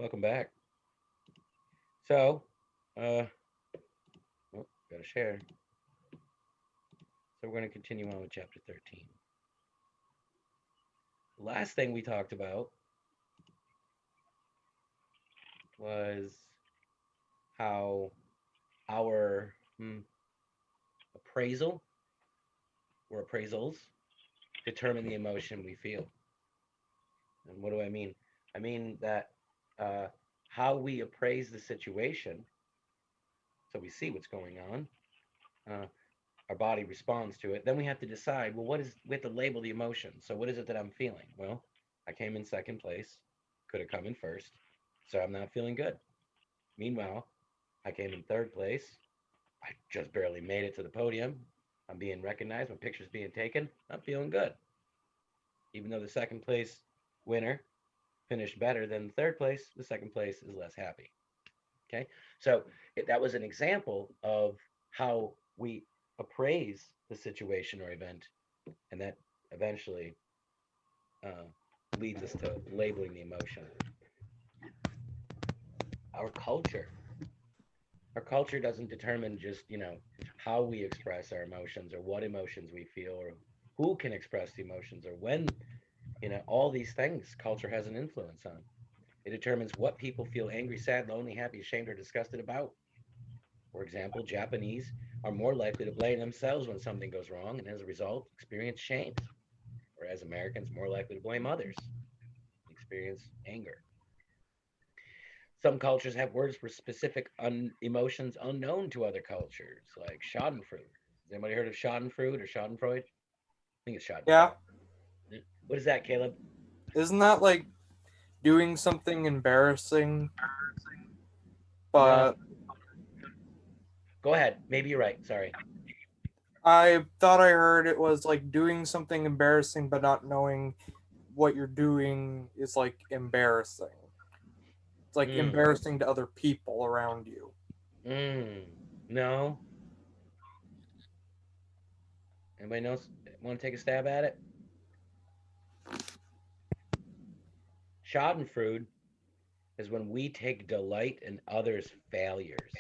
Welcome back. So, uh, gotta share. So we're going to continue on with chapter 13. The last thing we talked about was how our appraisal or appraisals determine the emotion we feel. And what do I mean? I mean that uh, how we appraise the situation, so we see what's going on, uh, our body responds to it. Then we have to decide, well, we have to label the emotion. So what is it that I'm feeling? Well, I came in second place, could have come in first, so I'm not feeling good. Meanwhile, I came in third place. I just barely made it to the podium. I'm being recognized. My picture's being taken. I'm feeling good. Even though the second place winner finished better than the third place, the second place is less happy. Okay, so that was an example of how we appraise the situation or event, and that eventually uh, leads us to labeling the emotion. Our culture, our culture doesn't determine just how we express our emotions or what emotions we feel or who can express the emotions or when. All these things culture has an influence on. It determines what people feel angry, sad, lonely, happy, ashamed, or disgusted about. For example, Japanese are more likely to blame themselves when something goes wrong and as a result experience shame, whereas Americans are more likely to blame others and experience anger. Some cultures have words for specific emotions unknown to other cultures, like schadenfreude. Has anybody heard of schadenfreude or schadenfreude? I think it's Yeah, schadenfreude. What is that, Caleb? isn't that like doing something embarrassing? No. But Go ahead. Maybe you're right. Sorry. I thought I heard it was like doing something embarrassing, but not knowing what you're doing is like embarrassing. It's like Mm. embarrassing to other people around you. Mm. No. Anybody else want to take a stab at it? Schadenfreude is when we take delight in others' failures.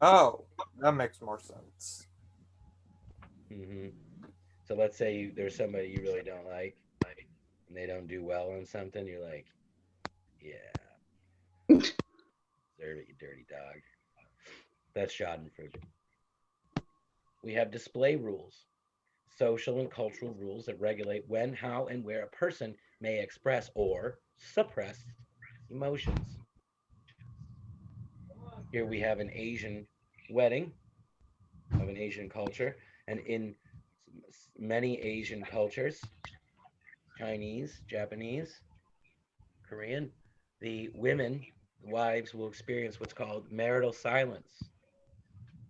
Oh, that makes more sense. Hmm. So let's say there's somebody you really don't like, and they don't do well on something. You're like, yeah, deserve it, you dirty dog. That's Schadenfreude. We have display rules, social and cultural rules that regulate when, how, and where a person may express or suppress emotions. Here we have an Asian wedding of an Asian culture, and in many Asian cultures, Chinese, Japanese, Korean, the women, wives, will experience what's called marital silence.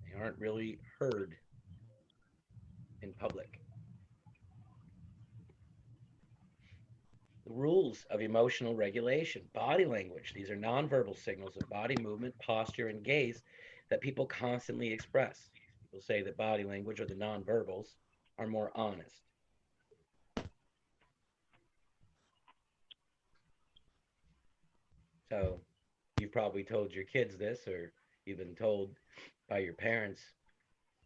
They aren't really heard in public. The rules of emotional regulation, body language. These are nonverbal signals of body movement, posture, and gaze that people constantly express. People say that body language or the nonverbals are more honest. So you've probably told your kids this, or you've been told by your parents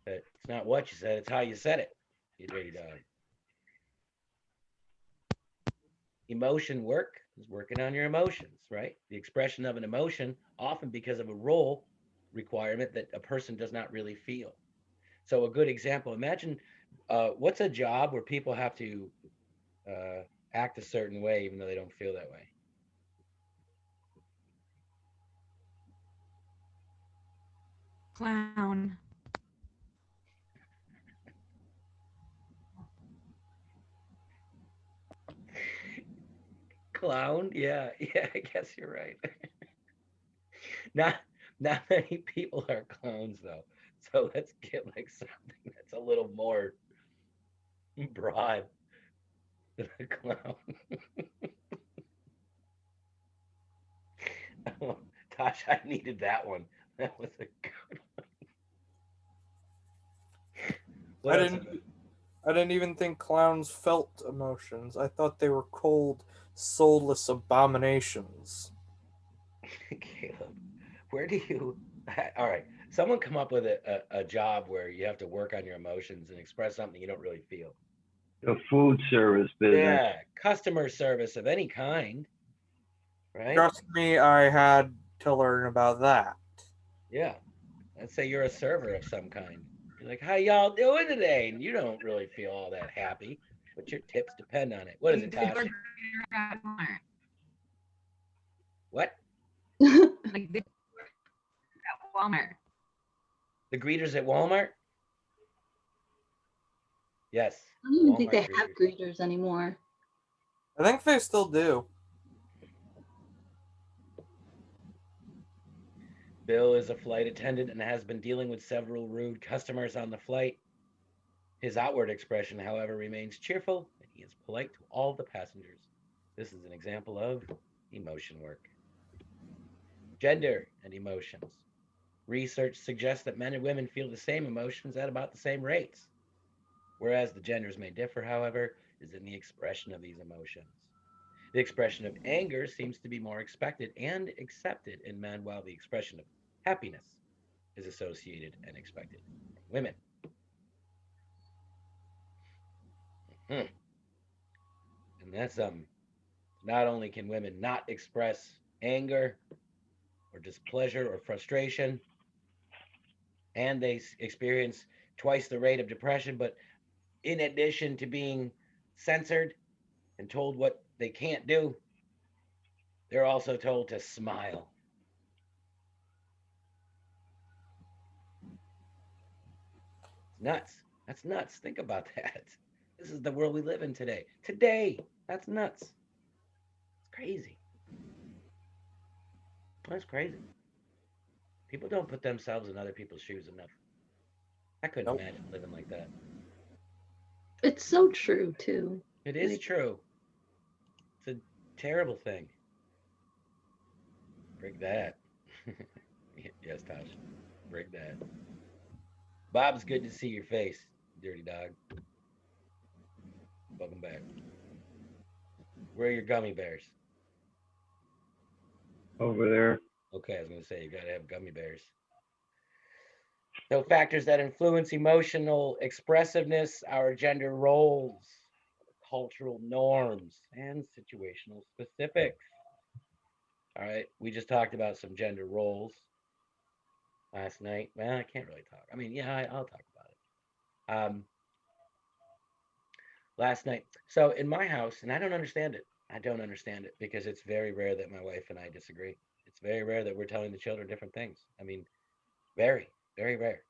that it's not what you said, it's how you said it, you dirty dog. Emotion work is working on your emotions, right? The expression of an emotion, often because of a role requirement that a person does not really feel. So, a good example, imagine what's a job where people have to uh, act a certain way even though they don't feel that way? Clown. Clown? Yeah, yeah, I guess you're right. not not many people are clowns though. So let's get like something that's a little more broad than a clown. Oh, gosh, I needed that one. That was a good. What I else? didn't I didn't even think clowns felt emotions. I thought they were cold, soulless abominations. Caleb, where do you? All right, someone come up with a job where you have to work on your emotions and express something you don't really feel. The food service business. Yeah, customer service of any kind, right? Trust me, I had to learn about that. Yeah. Let's say you're a server of some kind. You're like, how y'all doing today? And you don't really feel all that happy, but your tips depend on it. What is it, Like the Tosh? door greeter at Walmart. What? Like the at Walmart. The greeters at Walmart? Yes, I don't the even think they Walmart have greeters. greeters anymore. I think they still do. Bill is a flight attendant and has been dealing with several rude customers on the flight. His outward expression, however, remains cheerful and he is polite to all the passengers. This is an example of emotion work. Gender and emotions. Research suggests that men and women feel the same emotions at about the same rates. Whereas the genders may differ, however, is in the expression of these emotions. The expression of anger seems to be more expected and accepted in men, while the expression of happiness is associated and expected from women. Hmm. And that's not only can women not express anger or displeasure or frustration, and they experience twice the rate of depression, but in addition to being censored and told what they can't do, they're also told to smile. It's nuts. That's nuts. Think about that. This is the world we live in today. Today. That's nuts. It's crazy. That's crazy. People don't put themselves in other people's shoes enough. I couldn't Nope. imagine living like that. It's so true too. It is Like, true. It's a terrible thing. Brig that. Yes, Tosh. Brig that. Bob's good to see your face, dirty dog. Welcome back. Where are your gummy bears? Over there. Okay, I was going to say you got to have gummy bears. So, factors that influence emotional expressiveness, our gender roles, cultural norms, and situational specifics. All right, we just talked about some gender roles last night. Well, I can't really talk. I mean, yeah, I'll talk about it. Last night. So, in my house, and I don't understand it. I don't understand it because it's very rare that my wife and I disagree. It's very rare that we're telling the children different things. I mean, very, very rare.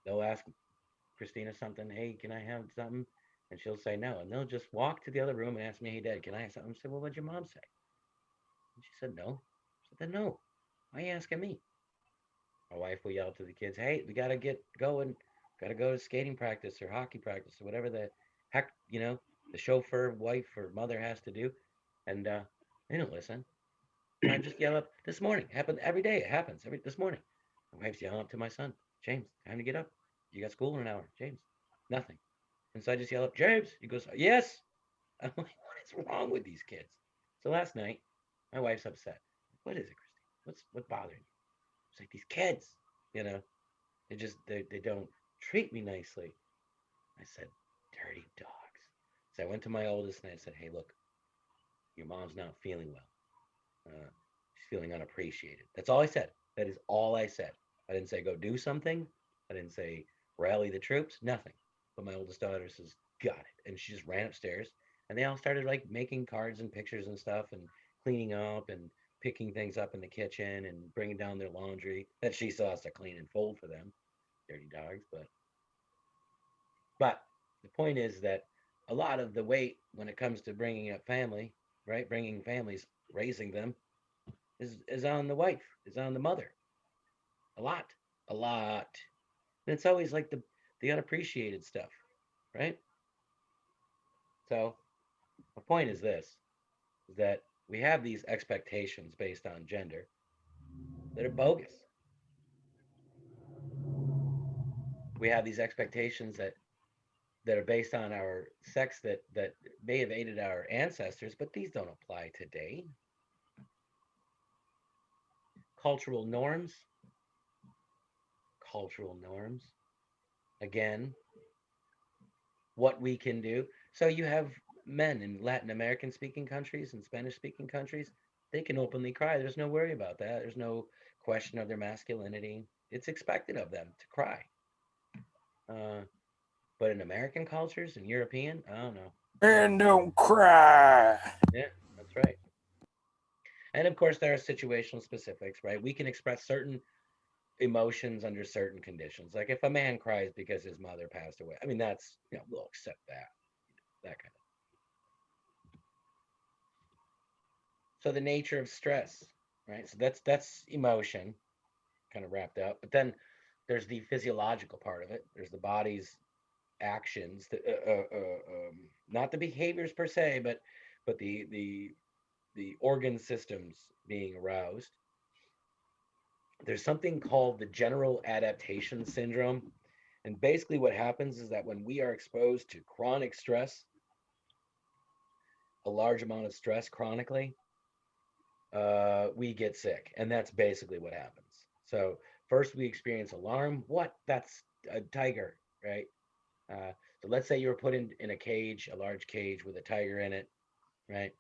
They'll ask Christina something, hey, can I have something? And she'll say no. And they'll just walk to the other room and ask me, hey, Dad, can I have something? I said, well, what'd your mom say? And she said, no. I said, then no. Why are you asking me? My wife will yell to the kids, hey, we got to get going. Got to go to skating practice or hockey practice or whatever the heck, the chauffeur, wife, or mother has to do. And they don't listen. So I just yell up this morning. It happened every day. It happens this morning. My wife's yelling up to my son, James, time to get up. You got school in an hour. James, nothing. And so I just yell up, James. He goes, yes. I'm like, what is wrong with these kids? So last night, my wife's upset. What is it, Christine? What's bothering you? It's like these kids, you know, they don't treat me nicely. I said, dirty dogs. So I went to my oldest and I said, hey, look, your mom's not feeling well. She's feeling unappreciated. That's all I said. That is all I said. I didn't say go do something. I didn't say rally the troops. Nothing. But my oldest daughter says, got it. And she just ran upstairs and they all started like making cards and pictures and stuff and cleaning up and picking things up in the kitchen and bringing down their laundry that she still has to clean and fold for them. Dirty dogs. But the point is that a lot of the weight when it comes to bringing up family, right? Bringing families, raising them, is on the wife, is on the mother. A lot, a lot. And it's always like the unappreciated stuff, right? So my point is that we have these expectations based on gender that are bogus. We have these expectations that are based on our sex that may have aided our ancestors, but these don't apply today. cultural norms. Cultural norms. Again, what we can do. So you have men in Latin American speaking countries and Spanish speaking countries, they can openly cry. There's no worry about that. There's no question of their masculinity. It's expected of them to cry. Uh, but in American cultures and European, I don't know. And don't cry. Yeah, that's right. And of course, there are situational specifics, right? We can express certain emotions under certain conditions. Like if a man cries because his mother passed away, I mean, that's, we'll accept that kind of. So the nature of stress, right? So that's emotion kind of wrapped up. But then there's the physiological part of it. There's the body's actions, not the behaviors per se, but the organ systems being aroused. There's something called the general adaptation syndrome. And basically, what happens is that when we are exposed to chronic stress, a large amount of stress chronically, we get sick. And that's basically what happens. So, first we experience alarm. What? That's a tiger, right? Uh, so, let's say you were put in a cage, a large cage with a tiger in it, right?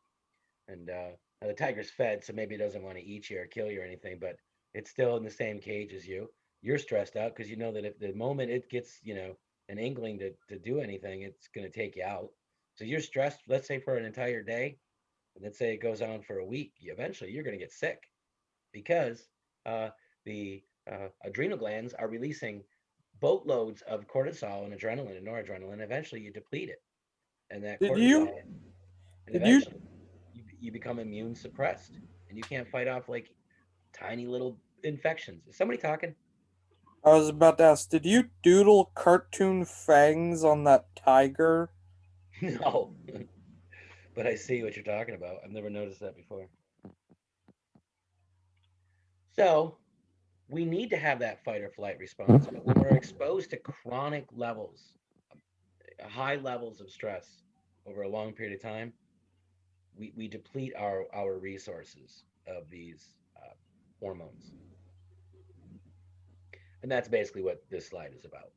And now the tiger's fed, so maybe it doesn't want to eat you or kill you or anything, but it's still in the same cage as you. You're stressed out because you know that if the moment it gets, an inkling to do anything, it's going to take you out. So you're stressed, let's say for an entire day, and let's say it goes on for a week. Eventually, you're going to get sick because uh, the adrenal glands are releasing boatloads of cortisol and adrenaline and noradrenaline. Eventually, you deplete it, and that Did you? cortisol, and Did you? eventually you become immune suppressed and you can't fight off like tiny little infections. Is somebody talking? I was about to ask. Did you doodle cartoon fangs on that tiger? No, but I see what you're talking about. I've never noticed that before. So we need to have that fight or flight response, but when we're exposed to chronic levels, high levels of stress over a long period of time, we deplete our resources of these hormones. And that's basically what this slide is about.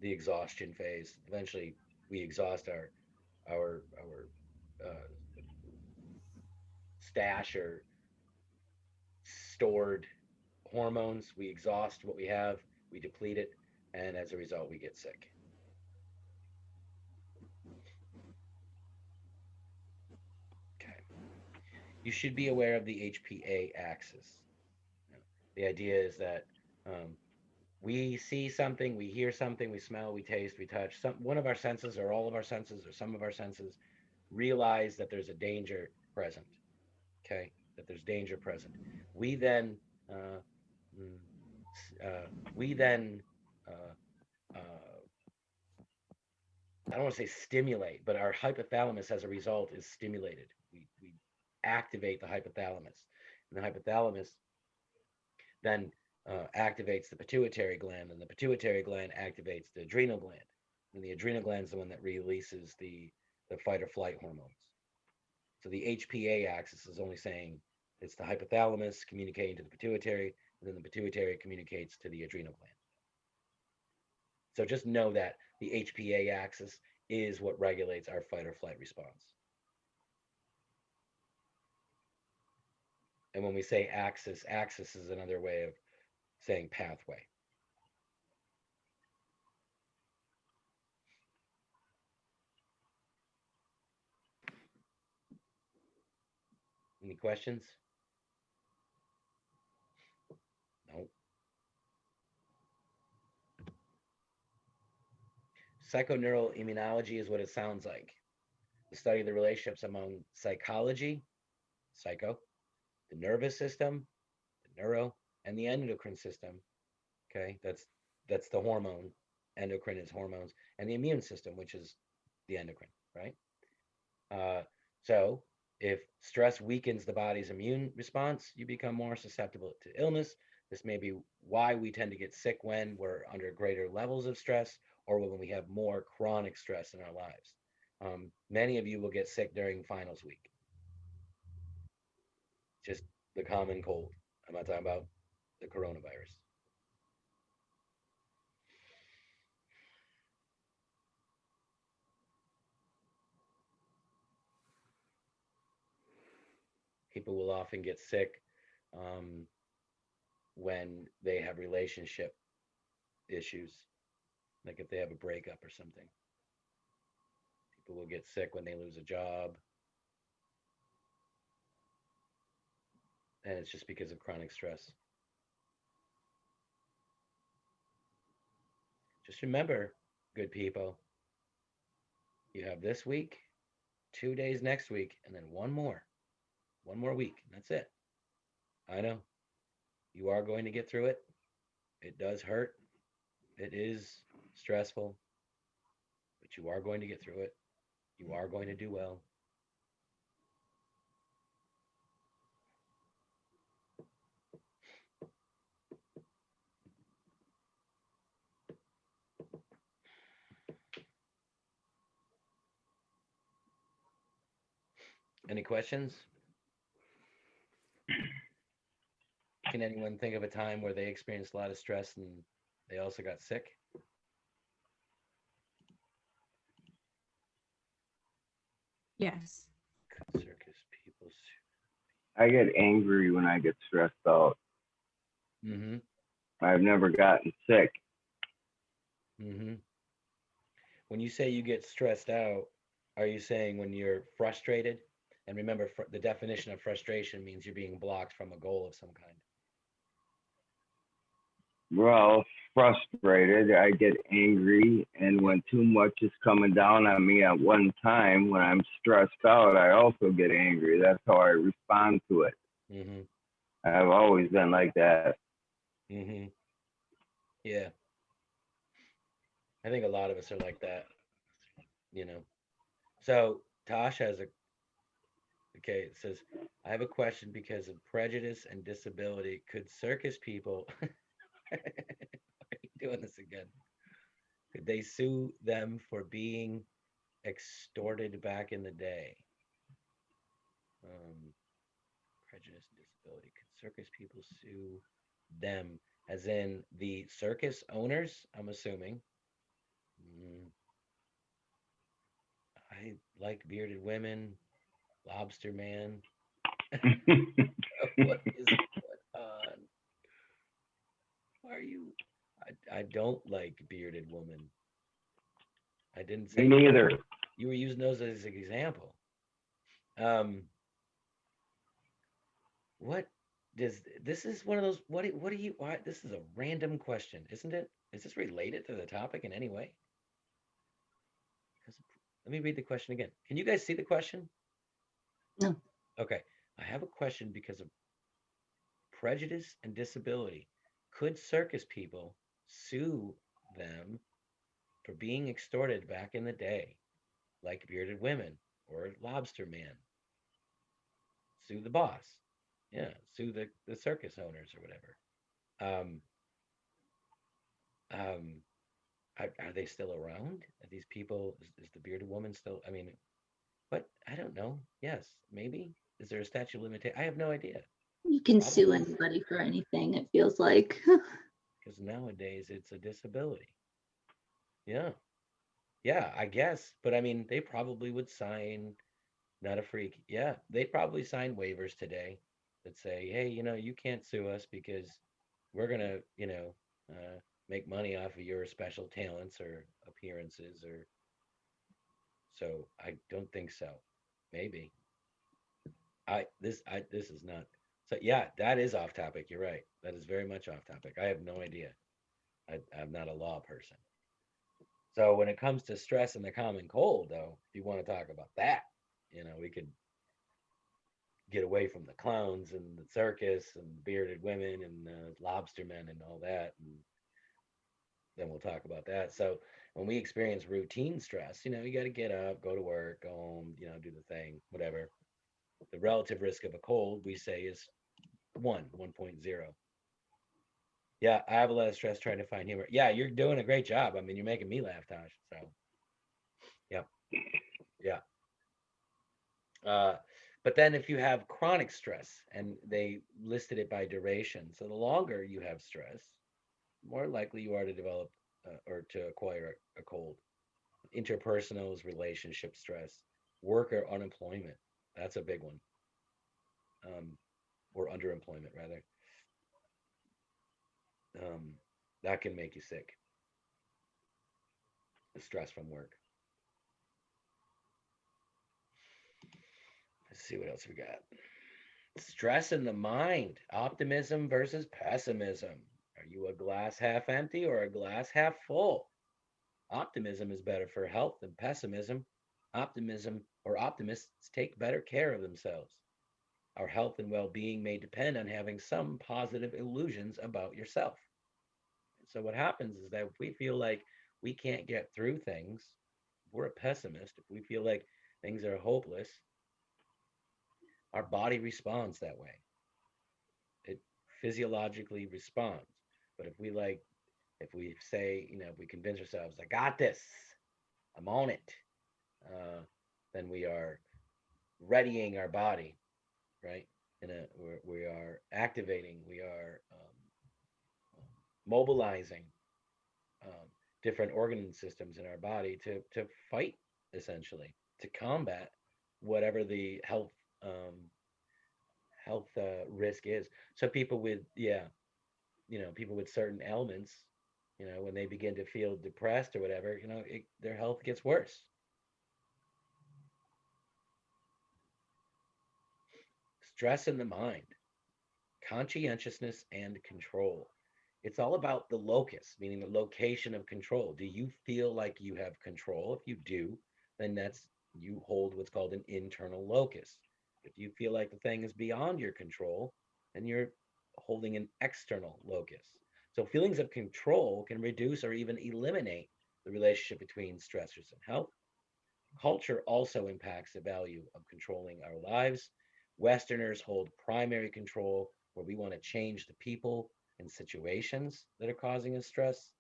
The exhaustion phase. Eventually, we exhaust our stash or stored hormones. We exhaust what we have. We deplete it, and as a result, we get sick. Okay. You should be aware of the HPA axis. The idea is that we see something, we hear something, we smell, we taste, we touch. One of our senses, or all of our senses, or some of our senses, realize that there's a danger present. Okay, that there's danger present. We then uh, mm, we then uh, I don't want to say stimulate, but our hypothalamus as a result is stimulated. We activate the hypothalamus, and the hypothalamus then activates the pituitary gland, and the pituitary gland activates the adrenal gland, and the adrenal gland is the one that releases the fight or flight hormones. So the HPA axis is only saying it's the hypothalamus communicating to the pituitary, and then the pituitary communicates to the adrenal gland. So just know that the HPA axis is what regulates our fight or flight response. And when we say axis, axis is another way of saying pathway. Any questions? No. Psychoneural immunology is what it sounds like. The study of the relationships among psychology, psycho, the nervous system, the neuro, and the endocrine system. Okay, that's the hormone. Endocrine is hormones, and the immune system, which is the endocrine, right? Uh, so if stress weakens the body's immune response, you become more susceptible to illness. This may be why we tend to get sick when we're under greater levels of stress or when we have more chronic stress in our lives. Many of you will get sick during finals week, just the common cold. I'm not talking about the coronavirus. People will often get sick um, when they have relationship issues, like if they have a breakup or something. People will get sick when they lose a job, and it's just because of chronic stress. Just remember, good people, you have this week, 2 days next week, and then one more week, and that's it. I know you are going to get through it. It does hurt. It is stressful, but you are going to get through it. You are going to do well. Any questions? Can anyone think of a time where they experienced a lot of stress and they also got sick? Yes. Circus people. I get angry when I get stressed out. Mm-hmm. I've never gotten sick. Mm-hmm. When you say you get stressed out, are you saying when you're frustrated? And remember, the definition of frustration means you're being blocked from a goal of some kind. Well, frustrated. I get angry, and when too much is coming down on me at one time, when I'm stressed out, I also get angry. That's how I respond to it. Mm-hmm. I've always been like that. Mm-hmm. Yeah. I think a lot of us are like that, you know. So Tosh has a okay, it says, I have a question because of prejudice and disability. Could circus people are you doing this again? Could they sue them for being extorted back in the day? Um, prejudice and disability. Could circus people sue them, as in the circus owners? I'm assuming. Mm, I like bearded women, lobster man. What is going on? Why are you? I don't like bearded woman. I didn't say Me neither. you were using those as an example. Um, what does this is one of those? What do you? Why this is a random question, isn't it? Is this related to the topic in any way? 'Cause- let me read the question again. Can you guys see the question? No. Okay, I have a question because of prejudice and disability. Could circus people sue them for being extorted back in the day, like bearded women or lobster man? Sue the boss. Yeah, sue the circus owners or whatever. Um, um, are they still around? Are these people, is the bearded woman still? I mean, but I don't know. Yes, maybe. Is there a statute of limitation? I have no idea. You can sue Probably. anybody for anything, it feels like. Because nowadays it's a disability. Yeah. Yeah, I guess. But I mean, they probably would sign, not a freak. Yeah, they'd probably sign waivers today that say, hey, you can't sue us because we're going to, make money off of your special talents or appearances or so I don't think so. Maybe. This is not. So yeah, that is off topic. You're right. That is very much off topic. I have no idea. I'm not a law person. So when it comes to stress and the common cold, though, if you want to talk about that, we could get away from the clowns and the circus and bearded women and lobster men and all that, and then we'll talk about that. So when we experience routine stress, you got to get up, go to work, go home, do the thing, whatever. The relative risk of a cold, we say, is 1.0. Yeah, I have a lot of stress trying to find humor. Yeah, you're doing a great job. I mean, you're making me laugh, Tosh. So, yep, yeah. Uh, But then if you have chronic stress, and they listed it by duration, so the longer you have stress, more likely you are to develop or to acquire a cold. Interpersonal relationship stress, work or unemployment. That's a big one. Or underemployment rather. Um, that can make you sick. The stress from work. Let's see what else we got. Stress in the mind. Optimism versus pessimism. Are you a glass half empty or a glass half full? Optimism is better for health than pessimism. Optimism or optimists take better care of themselves. Our health and well being may depend on having some positive illusions about yourself. So, what happens is that if we feel like we can't get through things, if we're a pessimist, if we feel like things are hopeless, our body responds that way. It physiologically responds. But if we say, if we convince ourselves, I got this, I'm on it, uh, then we are readying our body, right? We are activating, we are mobilizing um, different organ systems in our body to fight, essentially, to combat whatever the health risk is. So people with people with certain ailments, when they begin to feel depressed or whatever, their health gets worse. Stress in the mind, conscientiousness and control. It's all about the locus, meaning the location of control. Do you feel like you have control? If you do, then you hold what's called an internal locus. If you feel like the thing is beyond your control, then you're holding an external locus. So feelings of control can reduce or even eliminate the relationship between stressors and health. Culture also impacts the value of controlling our lives. Westerners hold primary control, where we want to change the people and situations that are causing us stress,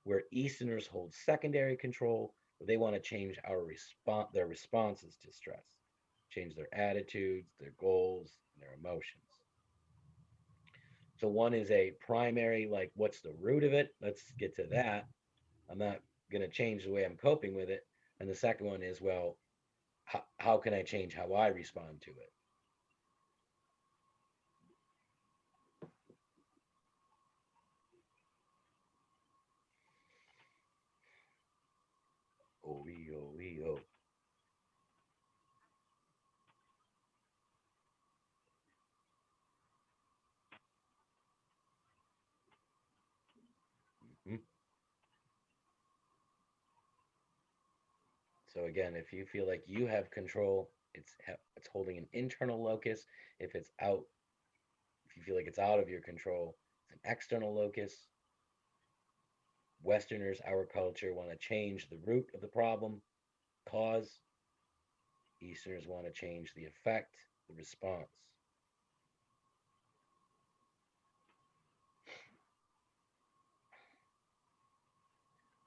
where Easterners hold secondary control, where they want to change their responses to stress, change their attitudes, their goals, and their emotions. So one is a primary, like what's the root of it? Let's get to that. I'm not going to change the way I'm coping with it. And the second one is, well, how can I change how I respond to it? Oh, oh. Mhm. So again, if you feel like you have control, it's holding an internal locus. If it's out, if you feel like it's out of your control, it's an external locus. Westerners, our culture, want to change the root of the problem, cause. Easterners want to change the effect, the response.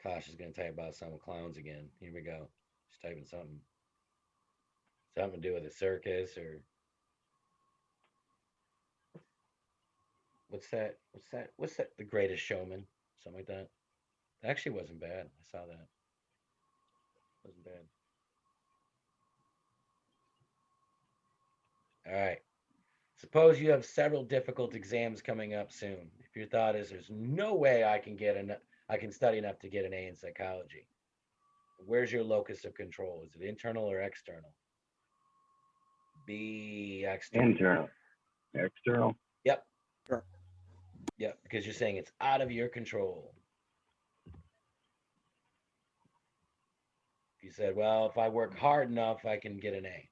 Tosh is going to type about some clowns again. Here we go. She's typing something to do with a circus or what's that? The Greatest Showman, something like that. It actually wasn't bad. I saw that. Wasn't bad. All right. Suppose you have several difficult exams coming up soon. If your thought is there's no way I can study enough to get an A in psychology. Where's your locus of control? Is it internal or external? Be external. Internal. External. Yep. Sure. Yep. Because you're saying it's out of your control. If you said, well, if I work hard enough, I can get an A.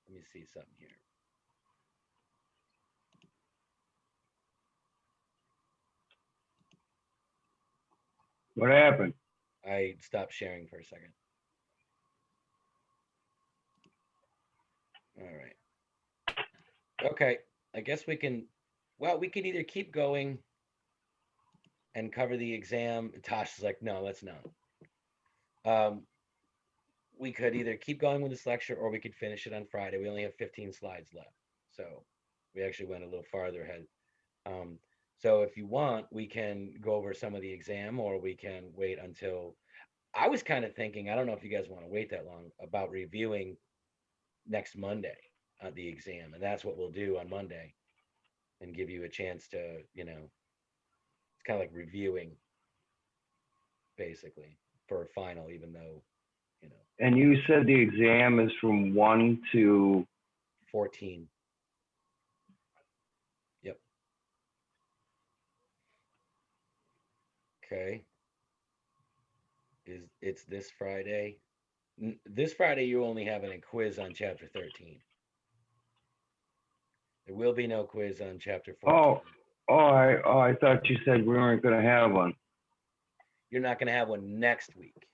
Let me see something here. What happened? I stopped sharing for a second. All right. Okay. I guess we can either keep going and cover the exam. Tosh is like, no, let's not. we could either keep going with this lecture or we could finish it on Friday. We only have 15 slides left. So we actually went a little farther ahead. Um, so if you want, we can go over some of the exam or we can wait until, I was kind of thinking, I don't know if you guys want to wait that long, about reviewing next Monday the exam. And that's what we'll do on Monday and give you a chance to, it's kind of like reviewing basically for a final, even though, And you said the exam is from 1 to 14. Yep. Okay. It's this Friday? This Friday you only have a quiz on chapter 13. There will be no quiz on chapter 14. I thought you said we weren't going to have one. You're not going to have one next week.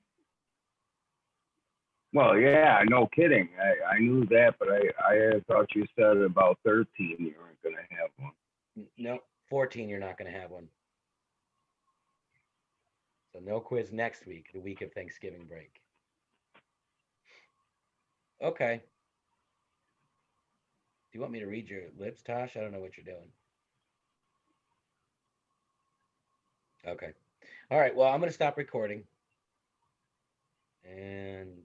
Well, yeah, no kidding. I knew that, but I thought you said about 13 you weren't going to have one. No, 14 you're not going to have one. So no quiz next week, the week of Thanksgiving break. Okay. Do you want me to read your lips, Tosh? I don't know what you're doing. Okay. All right. Well, I'm going to stop recording. And